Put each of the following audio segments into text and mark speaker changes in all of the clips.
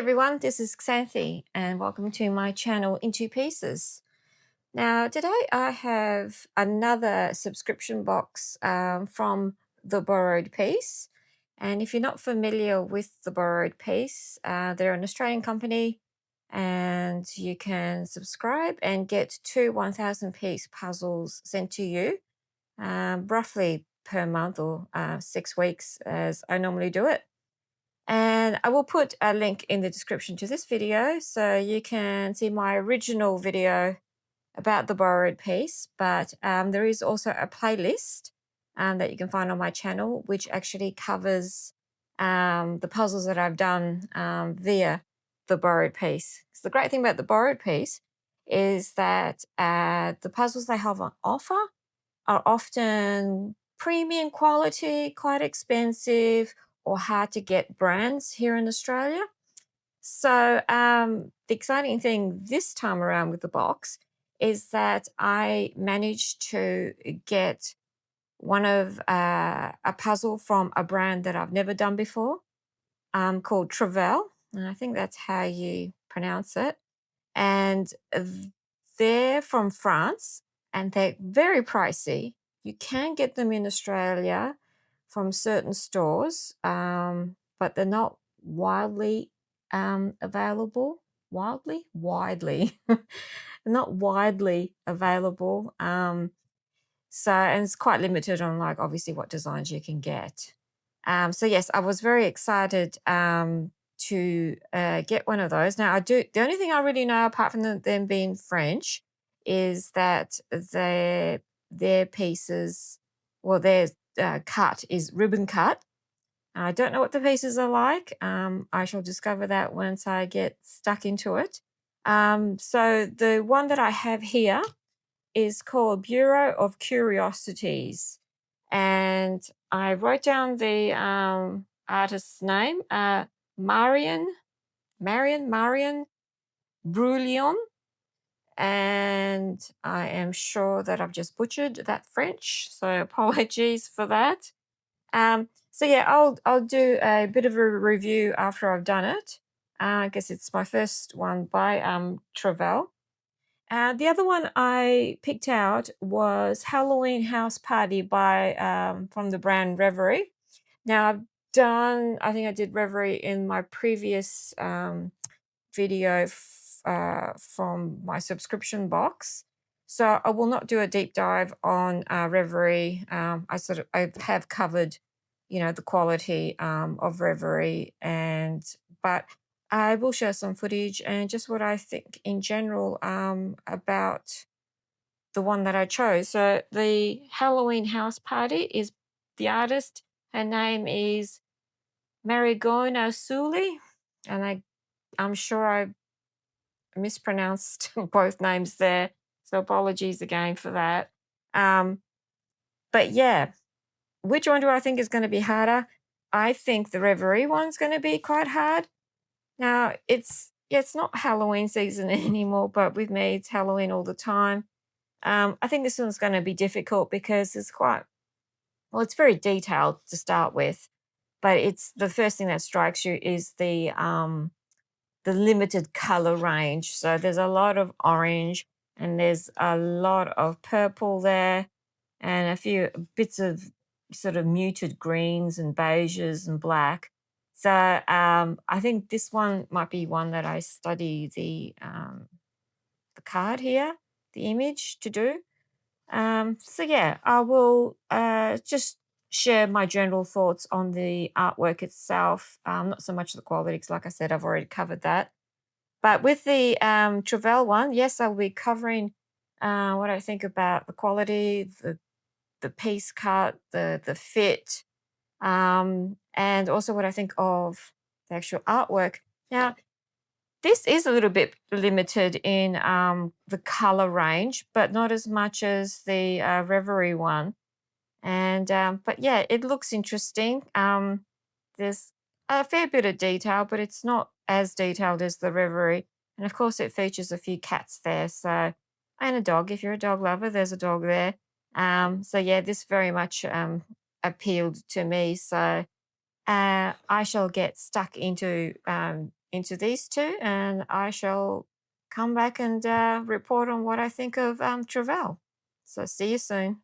Speaker 1: everyone, this is Xanthi and welcome to my channel In Two Pieces. Now today I have another subscription box from The Borrowed Piece, and if you're not familiar with The Borrowed Piece, they're an Australian company and you can subscribe and get two 1,000 piece puzzles sent to you roughly per month or 6 weeks as I normally do it. And I will put a link in the description to this video so you can see my original video about the borrowed piece. But there is also a playlist that you can find on my channel, which actually covers the puzzles that I've done via the borrowed piece. So the great thing about the borrowed piece is that the puzzles they have on offer are often premium quality, quite expensive, or hard to get brands here in Australia. So the exciting thing this time around with the box is that I managed to get one of a puzzle from a brand that I've never done before called Traval. And I think that's how you pronounce it. And they're from France and they're very pricey. You can get them in Australia from certain stores, but they're not widely available. Widely, not widely available. And it's quite limited on like obviously what designs you can get. So yes, I was very excited to get one of those. Now the only thing I really know apart from them being French is that their pieces, well, their cut is ribbon cut. I don't know what the pieces are like. I shall discover that once I get stuck into it. So the one that I have here is called Bureau of Curiosities. And I wrote down the artist's name, Marion Brouillon. And I am sure that I've just butchered that French, so apologies for that. So yeah, I'll do a bit of a review after I've done it. I guess it's my first one by Trevell. The other one I picked out was Halloween House Party by from the brand Reverie. Now I think I did Reverie in my previous video from my subscription box. So I will not do a deep dive on Reverie. I have covered, the quality of Reverie, but I will share some footage and just what I think in general about the one that I chose. So the Halloween House Party is the artist. Her name is Marigona Suli, and I'm sure I mispronounced both names there. So apologies again for that. But yeah, which one do I think is going to be harder? I think the Reverie one's going to be quite hard. Now, it's not Halloween season anymore, but with me, it's Halloween all the time. I think this one's going to be difficult because it's it's very detailed to start with, but it's the first thing that strikes you is the limited color range. So there's a lot of orange and there's a lot of purple there and a few bits of sort of muted greens and beiges and black. So I think this one might be one that I study the card here, the image to do. So yeah, I will just share my general thoughts on the artwork itself, not so much the quality, because like I said, I've already covered that. But with the Travel one, yes, I'll be covering what I think about the quality, the piece cut, the fit, and also what I think of the actual artwork. Now, this is a little bit limited in the color range, but not as much as the Reverie one. And but yeah, it looks interesting. There's a fair bit of detail, but it's not as detailed as the Reverie. And of course, it features a few cats there. So, and a dog. If you're a dog lover, there's a dog there. So yeah, this very much appealed to me. So I shall get stuck into into these two, and I shall come back and report on what I think of Travel. So see you soon.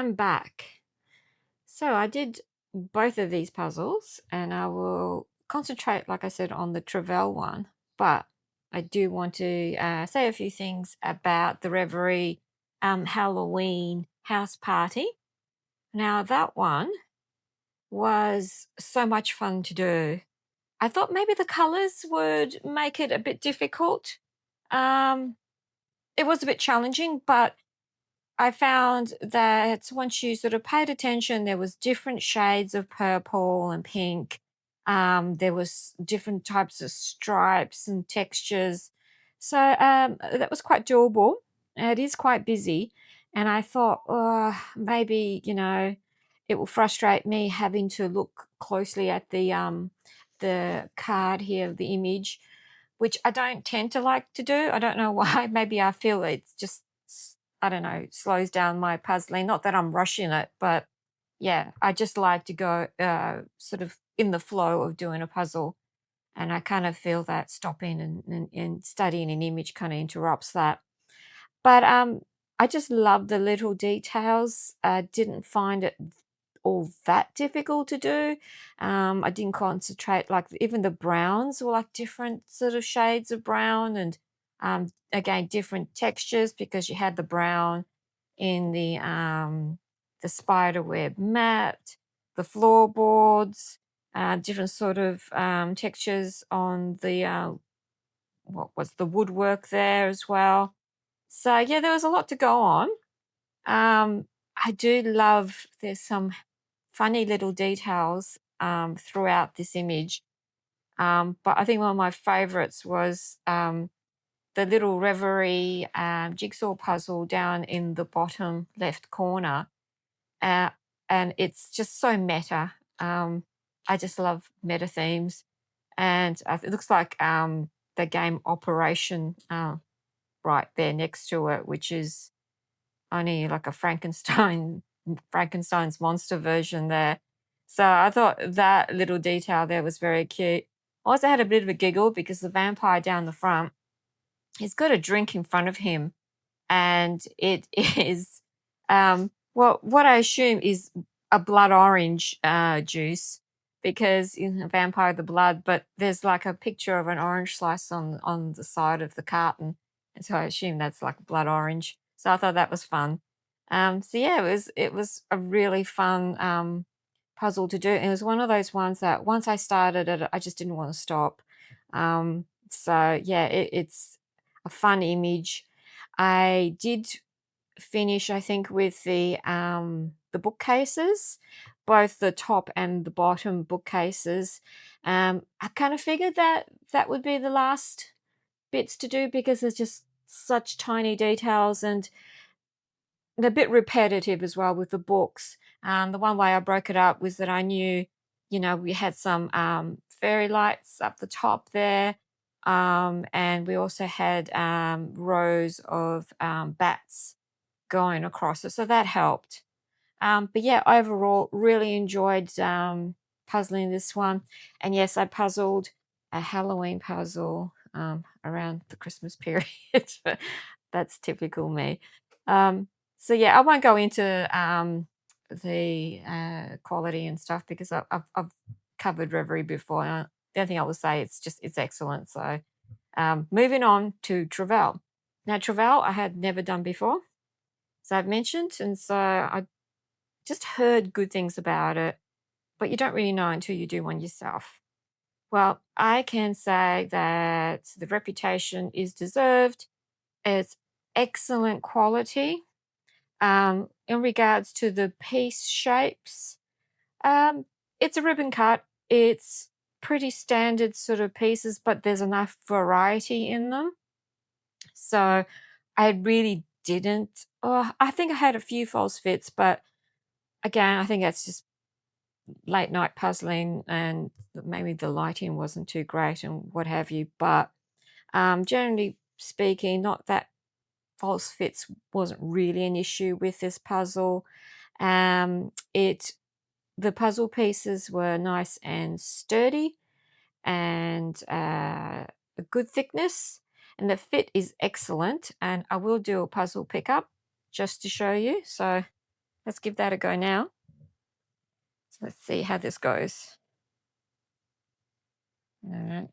Speaker 1: I'm back. So I did both of these puzzles, and I will concentrate, like I said, on the Travel one. But I do want to say a few things about the Reverie Halloween house party. Now, that one was so much fun to do. I thought maybe the colors would make it a bit difficult. Um, it was a bit challenging, but I found that once you sort of paid attention, there was different shades of purple and pink. There was different types of stripes and textures. So that was quite doable. It is quite busy. And I thought, oh, maybe, it will frustrate me having to look closely at the card here, the image, which I don't tend to like to do. I don't know why. Maybe I feel it's just I don't know, slows down my puzzling. Not that I'm rushing it, but yeah, I just like to go sort of in the flow of doing a puzzle. And I kind of feel that stopping and studying an image kind of interrupts that. But I just love the little details. I didn't find it all that difficult to do. I didn't concentrate, like even the browns were like different sort of shades of brown and again different textures because you had the brown in the spider web mat, the floorboards, different sort of textures on the what was the woodwork there as well. So yeah, there was a lot to go on. I do love there's some funny little details throughout this image. But I think one of my favorites was the little Reverie jigsaw puzzle down in the bottom left corner. Uh, and it's just so meta. I just love meta themes. And it looks like the game Operation right there next to it, which is only like a Frankenstein's monster version there. So I thought that little detail there was very cute. I also had a bit of a giggle because the vampire down the front, he's got a drink in front of him, and it is well, what I assume is a blood orange juice because vampire the blood, but there's like a picture of an orange slice on the side of the carton, and so I assume that's like blood orange. So I thought that was fun. So yeah, it was a really fun puzzle to do. It was one of those ones that once I started it, I just didn't want to stop. So yeah, it's a fun image. I did finish, I think, with the bookcases, both the top and the bottom bookcases. I kind of figured that that would be the last bits to do because there's just such tiny details and a bit repetitive as well with the books. The one way I broke it up was that I knew, we had some fairy lights up the top there. And we also had rows of bats going across it. So that helped. But yeah, overall, really enjoyed puzzling this one. And yes, I puzzled a Halloween puzzle around the Christmas period. But that's typical me. So yeah, I won't go into the quality and stuff because I've covered Reverie before. The only thing I will say it's excellent. So moving on to Travel. Now Travel I had never done before, as I've mentioned, and so I just heard good things about it, but you don't really know until you do one yourself. Well, I can say that the reputation is deserved. It's excellent quality. In regards to the piece shapes, um, it's a ribbon cut. It's pretty standard sort of pieces, but there's enough variety in them. So I really didn't. Oh, I think I had a few false fits, but again, I think that's just late night puzzling and maybe the lighting wasn't too great and what have you. But generally speaking, not that false fits wasn't really an issue with this puzzle. It the puzzle pieces were nice and sturdy and a good thickness, and the fit is excellent. And I will do a puzzle pickup just to show you. So let's give that a go now. So let's see how this goes. All right.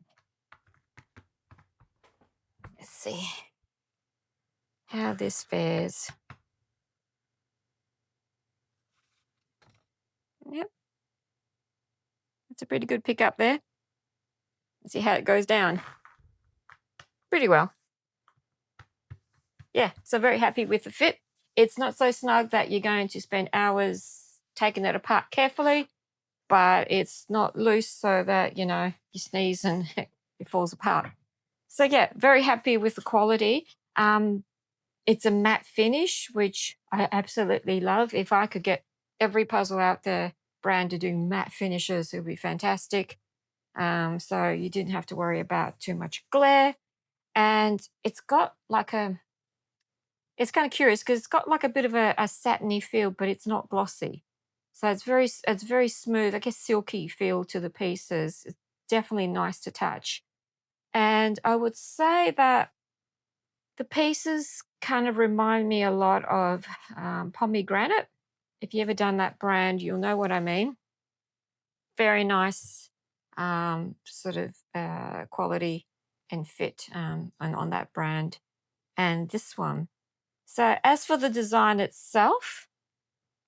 Speaker 1: Let's see how this fares. Yep, it's a pretty good pick up there. Let's see how it goes down. Pretty well. Yeah, so very happy with the fit. It's not so snug that you're going to spend hours taking it apart carefully, but it's not loose so that, you sneeze and it falls apart. So yeah, very happy with the quality. It's a matte finish, which I absolutely love. If I could get every puzzle out there brand to do matte finishes, it would be fantastic. So you didn't have to worry about too much glare. And it's got like it's kind of curious because it's got like a bit of a satiny feel, but it's not glossy. So it's very smooth, I guess silky feel to the pieces. It's definitely nice to touch. And I would say that the pieces kind of remind me a lot of pomegranate. If you ever done that brand, you'll know what I mean. Very nice sort of quality and fit on that brand. And this one. So as for the design itself,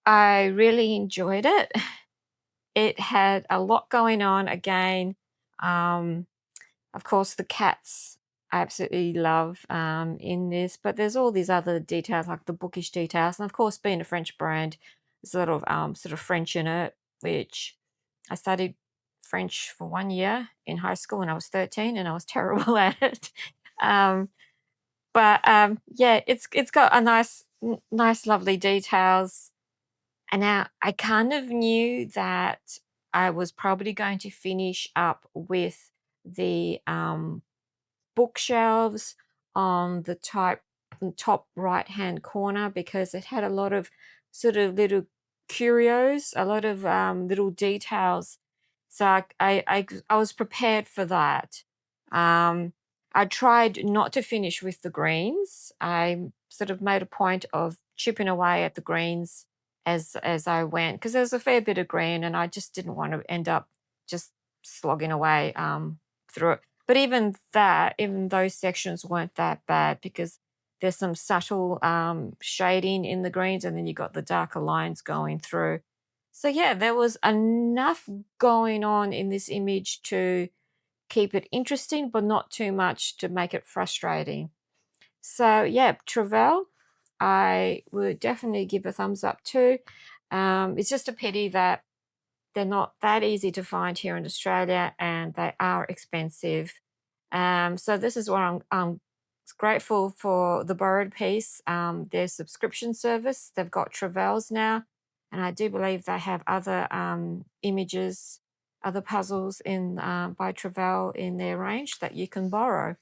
Speaker 1: I really enjoyed it. It had a lot going on again. Of course, the cats I absolutely love in this, but there's all these other details like the bookish details. And of course, being a French brand, there's a lot of sort of French in it, which I studied French for 1 year in high school when I was 13 and I was terrible at it. Um, but yeah, it's got a nice, lovely details. And now I kind of knew that I was probably going to finish up with the bookshelves on the top right hand corner because it had a lot of sort of little curios, a lot of little details. So I was prepared for that. Um, I tried not to finish with the greens. I sort of made a point of chipping away at the greens as I went because there's a fair bit of green and I just didn't want to end up just slogging away through it. But even those sections weren't that bad because there's some subtle shading in the greens and then you got the darker lines going through. So yeah, there was enough going on in this image to keep it interesting, but not too much to make it frustrating. So yeah, Travel, I would definitely give a thumbs up too. It's just a pity that they're not that easy to find here in Australia and they are expensive. So this is what I'm grateful for the Borrowed Piece, their subscription service. They've got Travels now, and I do believe they have other images, other puzzles in by Travel in their range that you can borrow.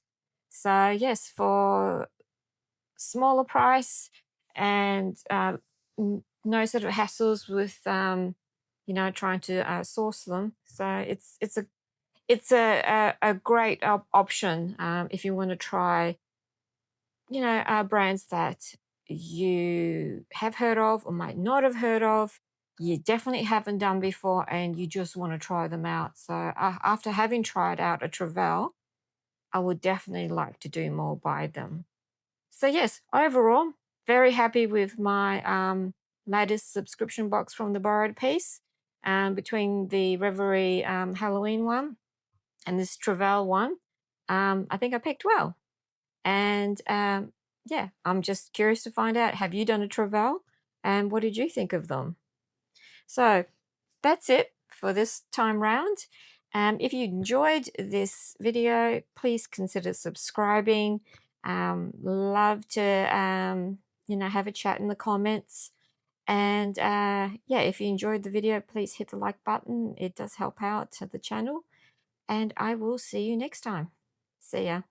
Speaker 1: So yes, for smaller price and no sort of hassles with trying to source them. So it's a great option if you want to try brands that you have heard of or might not have heard of. You definitely haven't done before, and you just want to try them out. So after having tried out a Travel, I would definitely like to do more by them. So yes, overall, very happy with my latest subscription box from the Borrowed Piece. Between the Reverie Halloween one and this Travel one, I think I picked well. And yeah, I'm just curious to find out, have you done a Travel? And what did you think of them? So that's it for this time round. If you enjoyed this video, please consider subscribing. Love to have a chat in the comments. And yeah, if you enjoyed the video, please hit the like button. It does help out the channel. And I will see you next time. See ya.